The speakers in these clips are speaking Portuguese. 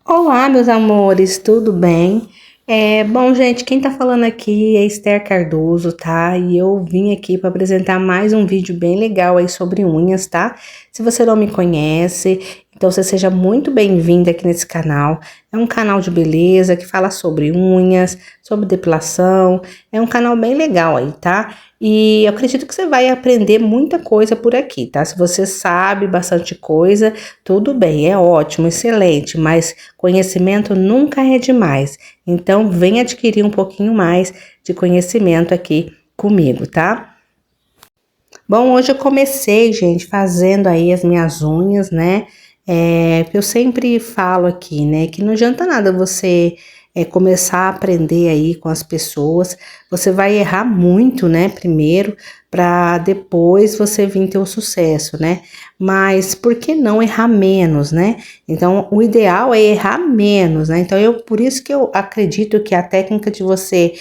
Olá, meus amores, tudo bem? Bom, gente, quem tá falando aqui é Esther Cardoso, tá? E eu vim aqui para apresentar mais um vídeo bem legal aí sobre unhas, tá? Se você não me conhece, então você seja muito bem-vinda aqui nesse canal. É um canal de beleza que fala sobre unhas, sobre depilação. É um canal bem legal aí, tá? E eu acredito que você vai aprender muita coisa por aqui, tá? Se você sabe bastante coisa, tudo bem, é ótimo, excelente, mas conhecimento nunca é demais. Então, vem adquirir um pouquinho mais de conhecimento aqui comigo, tá? Bom, hoje eu comecei, gente, fazendo aí as minhas unhas, né? Eu sempre falo aqui, né, que não adianta nada você começar a aprender aí com as pessoas. Você vai errar muito, né, primeiro, para depois você vir ter o sucesso, né? Mas por que não errar menos, né? Então, o ideal é errar menos, né? Então, por isso que eu acredito que a técnica de você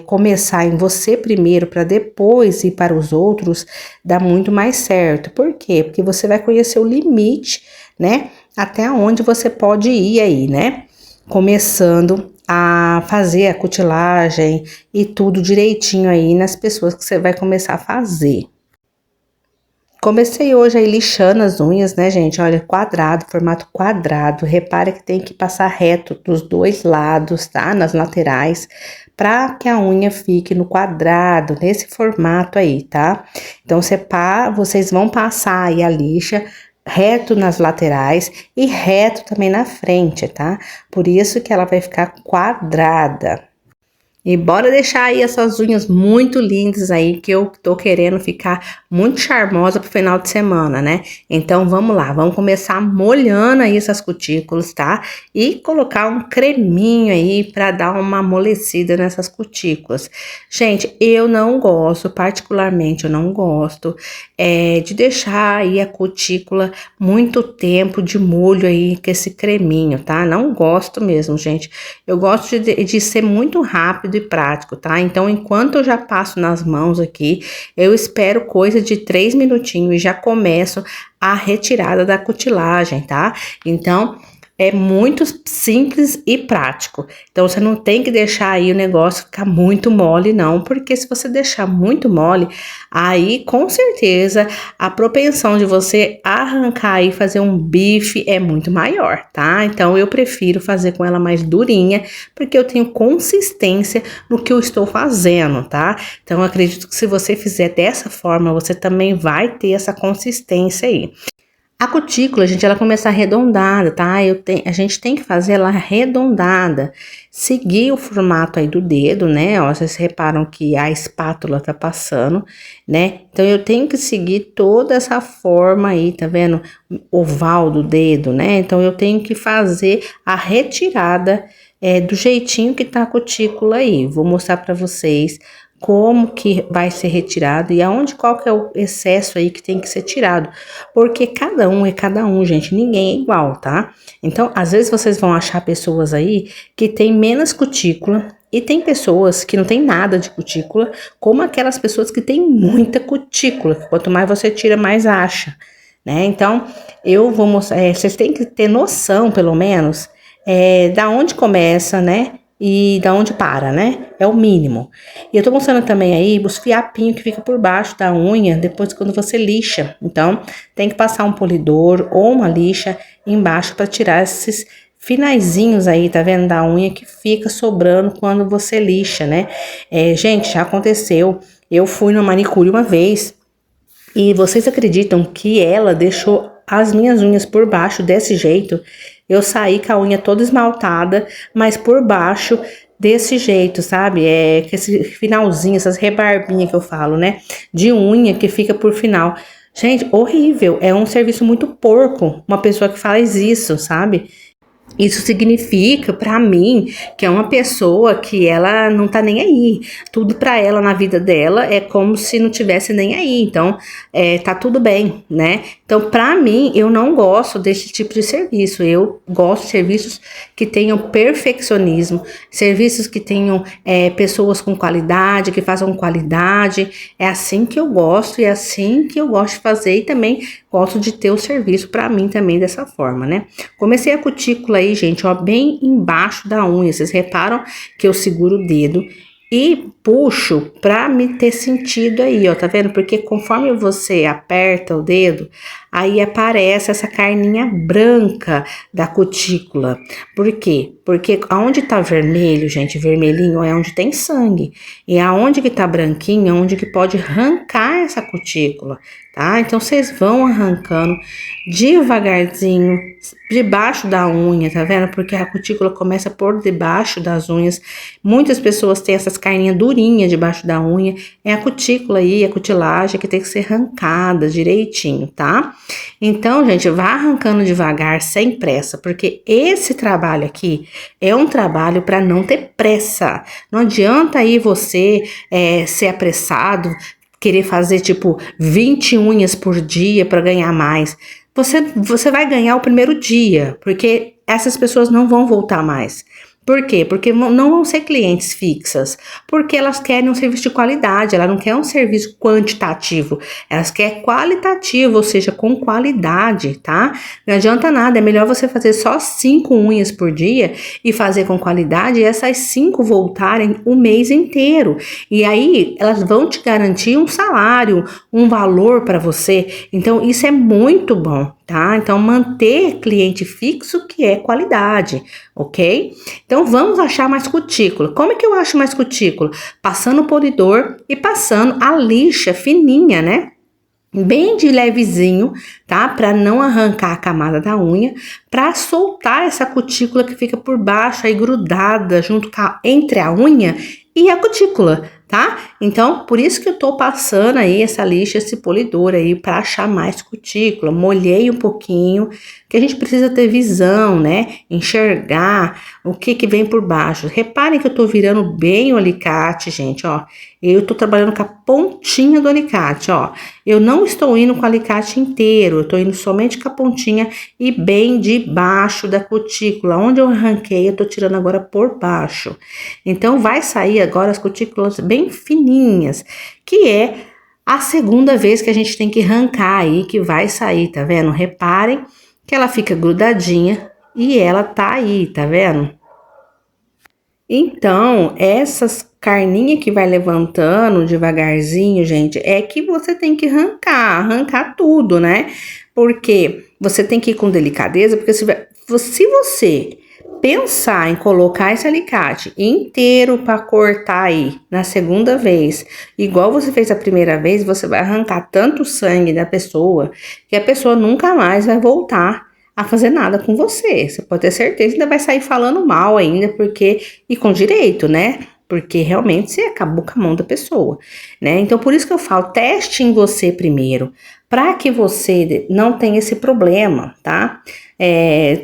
começar em você primeiro para depois ir para os outros dá muito mais certo. Por quê? Porque você vai conhecer o limite, né? Até onde você pode ir aí, né? Começando a fazer a cutilagem e tudo direitinho aí nas pessoas que você vai começar a fazer. Comecei hoje aí lixando as unhas, né, gente? Olha, quadrado, formato quadrado. Repare que tem que passar reto dos dois lados, tá? Nas laterais, para que a unha fique no quadrado, nesse formato aí, tá? Então, vocês vão passar aí a lixa reto nas laterais e reto também na frente, tá? Por isso que ela vai ficar quadrada. E bora deixar aí essas unhas muito lindas aí, que eu tô querendo ficar muito charmosa pro final de semana, né? Então vamos lá, vamos começar molhando aí essas cutículas, tá? E colocar um creminho aí pra dar uma amolecida nessas cutículas. Gente, eu não gosto, particularmente eu não gosto de deixar aí a cutícula muito tempo de molho aí com esse creminho, tá? Não gosto mesmo, gente. Eu gosto de ser muito rápido e prático, tá? Então, enquanto eu já passo nas mãos aqui, eu espero coisa de 3 minutinhos e já começo a retirada da cutilagem, tá? Então, é muito simples e prático. Então, você não tem que deixar aí o negócio ficar muito mole, não. Porque se você deixar muito mole, aí, com certeza, a propensão de você arrancar e fazer um bife é muito maior, tá? Então, eu prefiro fazer com ela mais durinha, porque eu tenho consistência no que eu estou fazendo, tá? Então, eu acredito que se você fizer dessa forma, você também vai ter essa consistência aí. A cutícula, gente, ela começa arredondada, tá? A gente tem que fazer ela arredondada. Seguir o formato aí do dedo, né? Ó, vocês reparam que a espátula tá passando, né? Então, eu tenho que seguir toda essa forma aí, tá vendo? Oval do dedo, né? Então, eu tenho que fazer a retirada do jeitinho que tá a cutícula aí. Vou mostrar pra vocês como que vai ser retirado e qual que é o excesso aí que tem que ser tirado. Porque cada um é cada um, gente, ninguém é igual, tá? Então, às vezes vocês vão achar pessoas aí que tem menos cutícula e tem pessoas que não tem nada de cutícula, como aquelas pessoas que tem muita cutícula, que quanto mais você tira, mais acha, né? Então, eu vou mostrar, vocês têm que ter noção, pelo menos, da onde começa, né? E da onde para, né? É o mínimo. E eu tô mostrando também aí os fiapinhos que fica por baixo da unha, depois quando você lixa. Então, tem que passar um polidor ou uma lixa embaixo para tirar esses finaizinhos aí, tá vendo? Da unha que fica sobrando quando você lixa, né? Gente, já aconteceu. Eu fui no manicure uma vez e vocês acreditam que ela deixou as minhas unhas por baixo desse jeito? Eu saí com a unha toda esmaltada, mas por baixo desse jeito, sabe? Com esse finalzinho, essas rebarbinhas que eu falo, né? De unha que fica por final. Gente, horrível. É um serviço muito porco, uma pessoa que faz isso, sabe? Isso significa, pra mim, que é uma pessoa que ela não tá nem aí. Tudo pra ela na vida dela é como se não tivesse nem aí. Então, tá tudo bem, né? Então, pra mim, eu não gosto desse tipo de serviço. Eu gosto de serviços que tenham perfeccionismo, serviços que tenham pessoas com qualidade, que façam qualidade. É assim que eu gosto e é assim que eu gosto de fazer e também gosto de ter o serviço pra mim também dessa forma, né? Comecei a cutícula aí aí, gente, ó, bem embaixo da unha. Vocês reparam que eu seguro o dedo e puxo pra me ter sentido aí, ó, tá vendo? Porque conforme você aperta o dedo, aí aparece essa carninha branca da cutícula. Por quê? Porque aonde tá vermelho, gente, vermelhinho é onde tem sangue. E aonde que tá branquinho é onde que pode arrancar essa cutícula, tá? Então vocês vão arrancando devagarzinho, debaixo da unha, tá vendo? Porque a cutícula começa por debaixo das unhas. Muitas pessoas têm essas carninhas durinhas debaixo da unha. É a cutícula aí, a cutilagem que tem que ser arrancada direitinho, tá? Então, gente, vá arrancando devagar, sem pressa, porque esse trabalho aqui é um trabalho para não ter pressa. Não adianta aí você ser apressado, querer fazer tipo 20 unhas por dia para ganhar mais. Você vai ganhar o primeiro dia, porque essas pessoas não vão voltar mais. Por quê? Porque não vão ser clientes fixas, porque elas querem um serviço de qualidade, elas não querem um serviço quantitativo, elas querem qualitativo, ou seja, com qualidade, tá? Não adianta nada, é melhor você fazer só 5 unhas por dia e fazer com qualidade e essas 5 voltarem o mês inteiro. E aí elas vão te garantir um salário, um valor para você. Então isso é muito bom, tá? Então manter cliente fixo que é qualidade, ok? Então vamos achar mais cutícula. Como é que eu acho mais cutícula? Passando o polidor e passando a lixa fininha, né? Bem de levezinho, tá? Para não arrancar a camada da unha, para soltar essa cutícula que fica por baixo aí grudada junto entre a unha e a cutícula, tá? Então, por isso que eu tô passando aí essa lixa, esse polidor aí para achar mais cutícula. Molhei um pouquinho, que a gente precisa ter visão, né? Enxergar o que vem por baixo. Reparem que eu tô virando bem o alicate, gente, ó. Eu tô trabalhando com a pontinha do alicate, ó. Eu não estou indo com o alicate inteiro, eu tô indo somente com a pontinha e bem debaixo da cutícula. Onde eu arranquei, eu tô tirando agora por baixo. Então, vai sair agora as cutículas bem fininhas, que é a segunda vez que a gente tem que arrancar aí, que vai sair, tá vendo? Reparem que ela fica grudadinha e ela tá aí, tá vendo? Então, essas carninhas que vai levantando devagarzinho, gente, é que você tem que arrancar tudo, né? Porque você tem que ir com delicadeza, porque se você pensar em colocar esse alicate inteiro para cortar aí na segunda vez, igual você fez a primeira vez, você vai arrancar tanto sangue da pessoa que a pessoa nunca mais vai voltar a fazer nada com você. Você pode ter certeza que ainda vai sair falando mal ainda, porque, e com direito, né? Porque realmente você acabou com a mão da pessoa, né? Então, por isso que eu falo, teste em você primeiro, para que você não tenha esse problema, tá?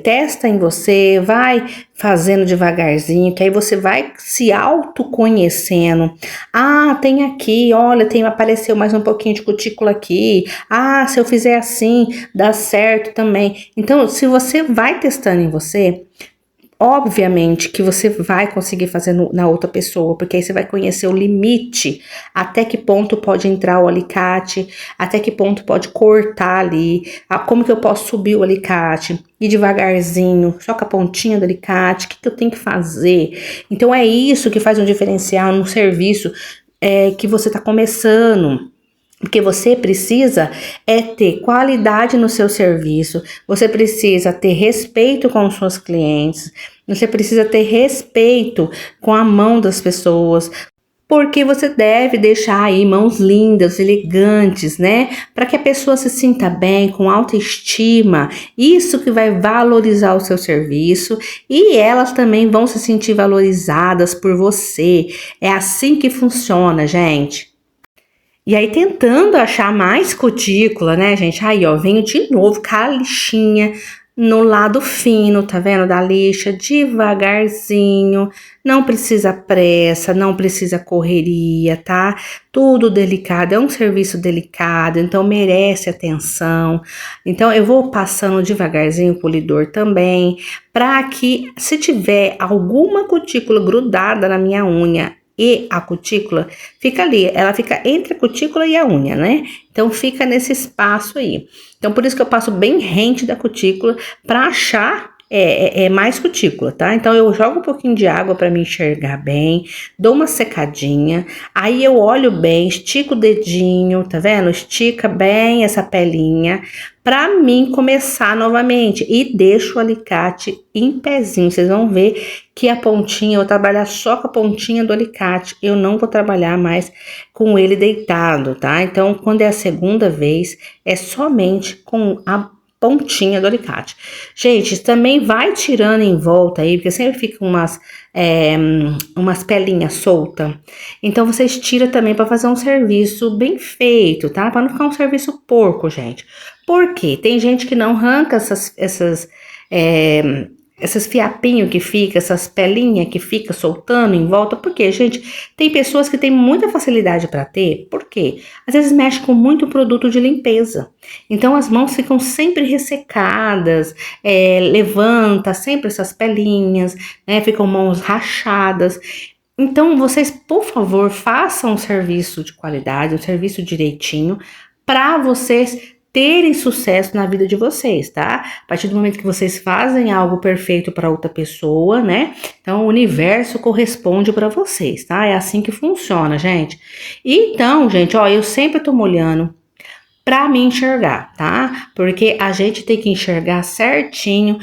Testa em você, vai fazendo devagarzinho, que aí você vai se autoconhecendo. Ah, tem aqui, olha, apareceu mais um pouquinho de cutícula aqui. Ah, se eu fizer assim, dá certo também. Então, se você vai testando em você, obviamente que você vai conseguir fazer na outra pessoa, porque aí você vai conhecer o limite, até que ponto pode entrar o alicate, até que ponto pode cortar ali, como que eu posso subir o alicate, ir devagarzinho, só com a pontinha do alicate, o que eu tenho que fazer. Então é isso que faz um diferencial no serviço que você está começando. Porque você precisa ter qualidade no seu serviço, você precisa ter respeito com os seus clientes, você precisa ter respeito com a mão das pessoas, porque você deve deixar aí mãos lindas, elegantes, né? Para que a pessoa se sinta bem, com autoestima, isso que vai valorizar o seu serviço e elas também vão se sentir valorizadas por você. É assim que funciona, gente. E aí, tentando achar mais cutícula, né, gente? Aí, ó, venho de novo com a lixinha no lado fino, tá vendo? Da lixa, devagarzinho. Não precisa pressa, não precisa correria, tá? Tudo delicado, é um serviço delicado, então merece atenção. Então, eu vou passando devagarzinho o polidor também, para que, se tiver alguma cutícula grudada na minha unha, e a cutícula fica ali, ela fica entre a cutícula e a unha, né? Então fica nesse espaço aí. Então por isso que eu passo bem rente da cutícula para achar é mais cutícula, tá? Então eu jogo um pouquinho de água para me enxergar bem, dou uma secadinha, aí eu olho bem, estico o dedinho, tá vendo? Estica bem essa pelinha para mim começar novamente e deixo o alicate em pezinho. Vocês vão ver que a pontinha, eu vou trabalhar só com a pontinha do alicate, eu não vou trabalhar mais com ele deitado, tá? Então, quando é a segunda vez, é somente com a pontinha do alicate. Gente, também vai tirando em volta aí, porque sempre fica umas pelinhas soltas. Então, vocês tiram também para fazer um serviço bem feito, tá? Para não ficar um serviço porco, gente. Por quê? Tem gente que não arranca esses fiapinhos que fica, essas pelinhas que fica soltando em volta, porque, gente, tem pessoas que têm muita facilidade para ter, por quê? Às vezes mexe com muito produto de limpeza, então as mãos ficam sempre ressecadas, levanta sempre essas pelinhas, né, ficam mãos rachadas. Então, vocês, por favor, façam um serviço de qualidade, um serviço direitinho, para vocês terem sucesso na vida de vocês, tá? A partir do momento que vocês fazem algo perfeito para outra pessoa, né? Então o universo corresponde para vocês, tá? É assim que funciona, gente. Então, gente, ó, eu sempre tô molhando para me enxergar, tá? Porque a gente tem que enxergar certinho,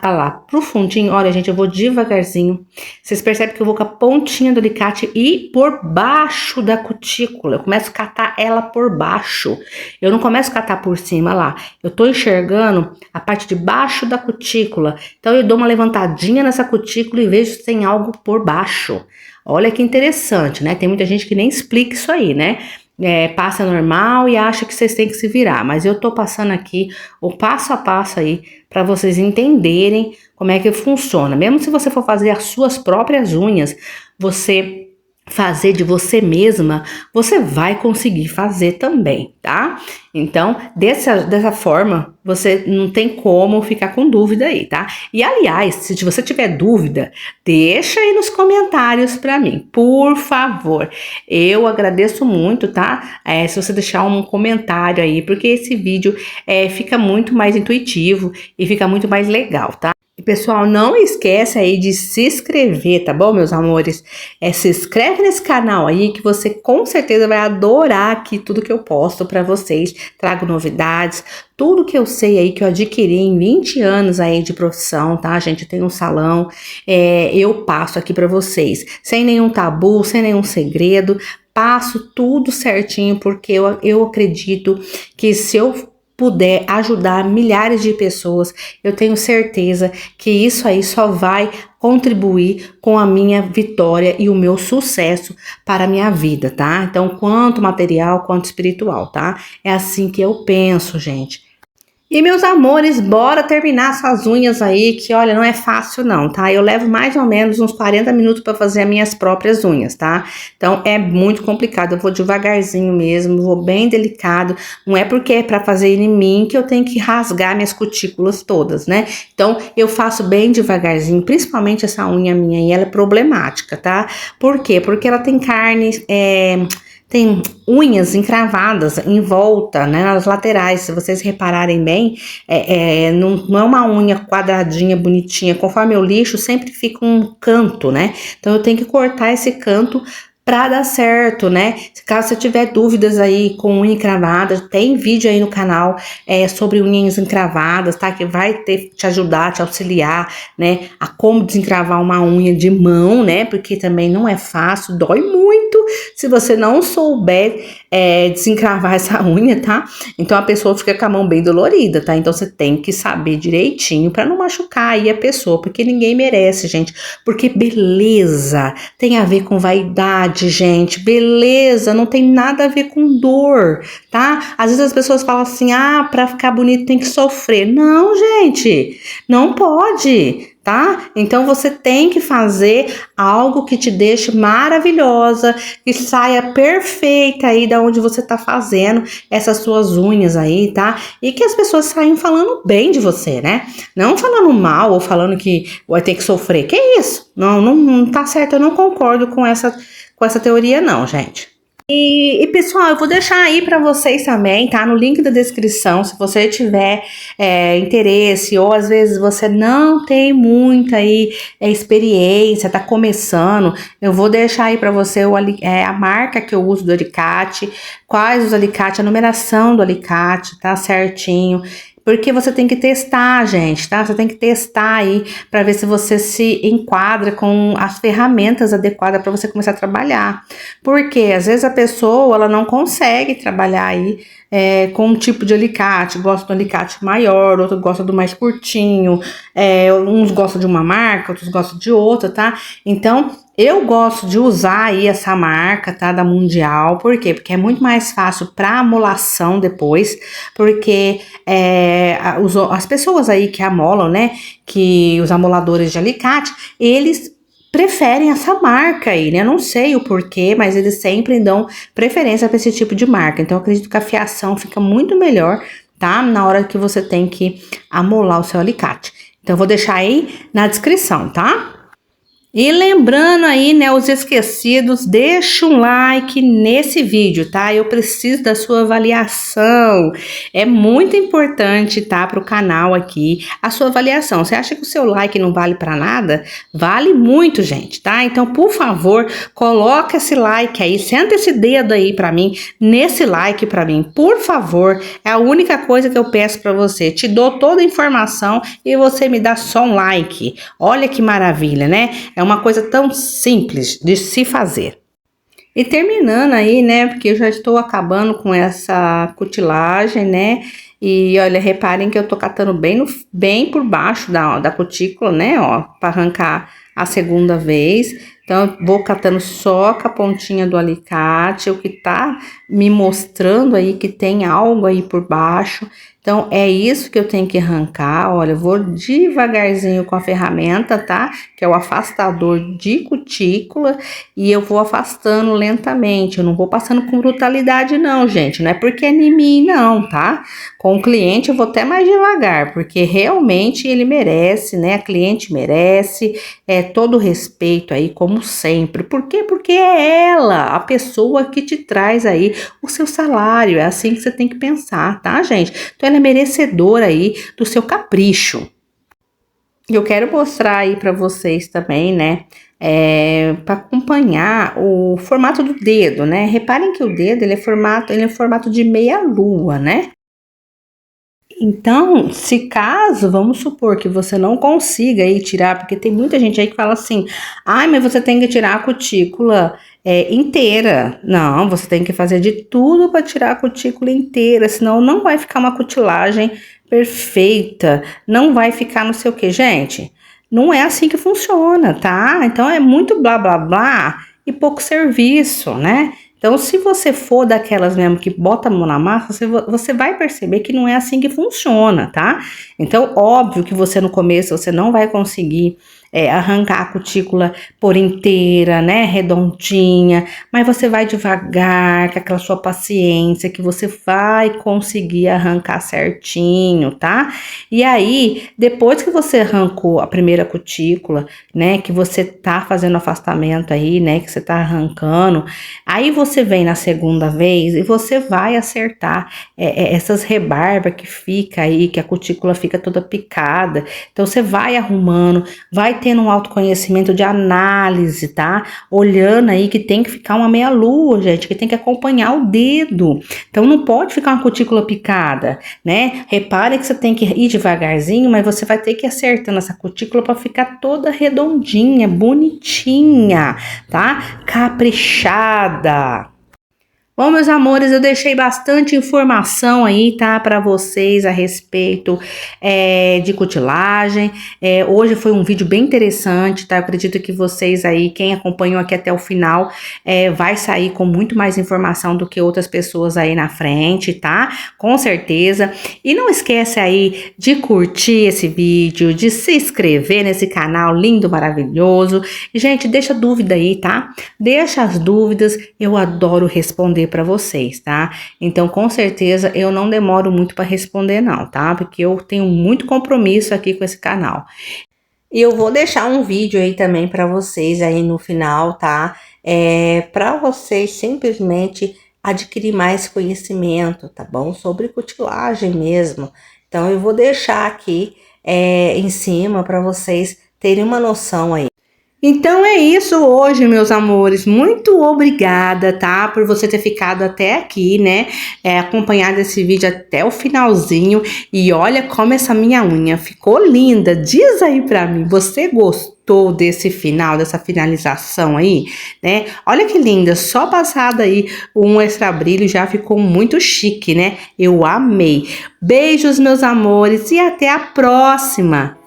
lá pro fundinho. Olha, gente, eu vou devagarzinho. Vocês percebem que eu vou com a pontinha do alicate e por baixo da cutícula. Eu começo a catar ela por baixo. Eu não começo a catar por cima lá. Eu tô enxergando a parte de baixo da cutícula. Então eu dou uma levantadinha nessa cutícula e vejo se tem algo por baixo. Olha que interessante, né? Tem muita gente que nem explica isso aí, né? Passa normal e acha que vocês têm que se virar, mas eu tô passando aqui o passo a passo aí para vocês entenderem como é que funciona. Mesmo se você for fazer as suas próprias unhas, você fazer de você mesma, você vai conseguir fazer também, tá? Então, dessa forma, você não tem como ficar com dúvida aí, tá? E, aliás, se você tiver dúvida, deixa aí nos comentários pra mim, por favor. Eu agradeço muito, tá? Se você deixar um comentário aí, porque esse vídeo fica muito mais intuitivo e fica muito mais legal, tá? E, pessoal, não esquece aí de se inscrever, tá bom, meus amores? Se inscreve nesse canal aí que você com certeza vai adorar aqui tudo que eu posto pra vocês. Trago novidades, tudo que eu sei aí que eu adquiri em 20 anos aí de profissão, tá, gente? Eu tenho um salão, eu passo aqui pra vocês, sem nenhum tabu, sem nenhum segredo, passo tudo certinho, porque eu acredito que se eu puder ajudar milhares de pessoas, eu tenho certeza que isso aí só vai contribuir com a minha vitória e o meu sucesso para a minha vida, tá? Então, quanto material, quanto espiritual, tá? É assim que eu penso, gente. E, meus amores, bora terminar essas unhas aí, que olha, não é fácil não, tá? Eu levo mais ou menos uns 40 minutos para fazer as minhas próprias unhas, tá? Então é muito complicado, eu vou devagarzinho mesmo, vou bem delicado. Não é porque é para fazer em mim que eu tenho que rasgar minhas cutículas todas, né? Então eu faço bem devagarzinho, principalmente essa unha minha aí, ela é problemática, tá? Por quê? Porque ela tem carne, tem unhas encravadas em volta, né, nas laterais. Se vocês repararem bem, não é uma unha quadradinha, bonitinha. Conforme eu lixo, sempre fica um canto, né? Então eu tenho que cortar esse canto pra dar certo, né? Caso você tiver dúvidas aí com unha encravada, tem vídeo aí no canal sobre unhas encravadas, tá? Que vai te ajudar, te auxiliar, né? A como desencravar uma unha de mão, né? Porque também não é fácil, dói muito se você não souber desencravar essa unha, tá? Então a pessoa fica com a mão bem dolorida, tá? Então você tem que saber direitinho pra não machucar aí a pessoa, porque ninguém merece, gente. Porque beleza tem a ver com vaidade, gente. Beleza não tem nada a ver com dor, tá? Às vezes as pessoas falam assim, pra ficar bonito tem que sofrer. Não, gente, não pode, tá? Então você tem que fazer algo que te deixe maravilhosa, que saia perfeita aí da onde você tá fazendo essas suas unhas aí, tá? E que as pessoas saiam falando bem de você, né? Não falando mal ou falando que vai ter que sofrer. Que isso? Não tá certo, eu não concordo com essa teoria não, gente. E pessoal, eu vou deixar aí para vocês também, tá? No link da descrição, se você tiver interesse ou às vezes você não tem muita aí experiência, tá começando, eu vou deixar aí para você a marca que eu uso do alicate, quais os alicates, a numeração do alicate, tá certinho. Porque você tem que testar, gente, tá? Você tem que testar aí para ver se você se enquadra com as ferramentas adequadas para você começar a trabalhar. Porque às vezes a pessoa ela não consegue trabalhar aí com um tipo de alicate, gosta do alicate maior, outro gosta do mais curtinho, uns gostam de uma marca, outros gostam de outra, tá? Então, eu gosto de usar aí essa marca, tá, da Mundial, por quê? Porque é muito mais fácil para amolação depois, porque as pessoas aí que amolam, né, que os amoladores de alicate, eles preferem essa marca aí, né? Eu não sei o porquê, mas eles sempre dão preferência para esse tipo de marca. Então, eu acredito que a fiação fica muito melhor, tá? Na hora que você tem que amolar o seu alicate. Então, eu vou deixar aí na descrição, tá? E lembrando aí, né, os esquecidos, deixa um like nesse vídeo, tá? Eu preciso da sua avaliação. É muito importante, tá, para o canal aqui, a sua avaliação. Você acha que o seu like não vale para nada? Vale muito, gente, tá? Então, por favor, coloca esse like aí, senta esse dedo aí para mim, nesse like para mim, por favor. É a única coisa que eu peço para você. Te dou toda a informação e você me dá só um like. Olha que maravilha, né? É uma coisa tão simples de se fazer. E terminando aí, né, porque eu já estou acabando com essa cutilagem, né, e olha, reparem que eu tô catando bem por baixo da cutícula, né, ó, para arrancar a segunda vez. Então, eu vou catando só com a pontinha do alicate, o que tá me mostrando aí que tem algo aí por baixo. Então, é isso que eu tenho que arrancar. Olha, eu vou devagarzinho com a ferramenta, tá? Que é o afastador de cutícula. E eu vou afastando lentamente. Eu não vou passando com brutalidade, não, gente. Não é porque é em mim, não, tá? Com o cliente, eu vou até mais devagar. Porque realmente ele merece, né? A cliente merece. Todo o respeito aí, como sempre. Por quê? Porque é ela, a pessoa que te traz aí o seu salário. É assim que você tem que pensar, tá, gente? Então, ela é merecedora aí do seu capricho. E eu quero mostrar aí para vocês também, né, para acompanhar o formato do dedo, né? Reparem que o dedo, ele é formato de meia lua, né? Então, se caso, vamos supor que você não consiga aí tirar, porque tem muita gente aí que fala assim, ai, mas você tem que tirar a cutícula inteira. Não, você tem que fazer de tudo para tirar a cutícula inteira, senão não vai ficar uma cutilagem perfeita, não vai ficar não sei o que, gente. Não é assim que funciona, tá? Então é muito blá blá blá e pouco serviço, né? Então, se você for daquelas mesmo que bota a mão na massa, você vai perceber que não é assim que funciona, tá? Então, óbvio que você no começo você não vai conseguir arrancar a cutícula por inteira, né, redondinha, mas você vai devagar, com aquela sua paciência, que você vai conseguir arrancar certinho, tá? E aí, depois que você arrancou a primeira cutícula, né, que você tá fazendo afastamento aí, né, que você tá arrancando, aí você vem na segunda vez e você vai acertar essas rebarbas que fica aí, que a cutícula fica toda picada. Então, você vai arrumando, vai tendo um autoconhecimento de análise, tá? Olhando aí que tem que ficar uma meia lua, gente, que tem que acompanhar o dedo. Então, não pode ficar uma cutícula picada, né? Repare que você tem que ir devagarzinho, mas você vai ter que ir acertando essa cutícula para ficar toda redondinha, bonitinha, tá? Caprichada. Bom, meus amores, eu deixei bastante informação aí, tá, para vocês a respeito de cutilagem. Hoje foi um vídeo bem interessante, tá? Eu acredito que vocês aí, quem acompanhou aqui até o final, vai sair com muito mais informação do que outras pessoas aí na frente, tá? Com certeza. E não esquece aí de curtir esse vídeo, de se inscrever nesse canal lindo, maravilhoso. E, gente, deixa dúvida aí, tá? Deixa as dúvidas, eu adoro responder para vocês, tá? Então, com certeza, eu não demoro muito para responder não, tá? Porque eu tenho muito compromisso aqui com esse canal. E eu vou deixar um vídeo aí também para vocês aí no final, tá? Para vocês simplesmente adquirir mais conhecimento, tá bom? Sobre cutilagem mesmo. Então eu vou deixar aqui em cima para vocês terem uma noção aí. Então é isso hoje, meus amores. Muito obrigada, tá? Por você ter ficado até aqui, né? Acompanhado esse vídeo até o finalzinho. E olha como essa minha unha ficou linda. Diz aí pra mim, você gostou desse final, dessa finalização aí, né? Olha que linda, só passado aí um extra brilho já ficou muito chique, né? Eu amei. Beijos, meus amores, e até a próxima.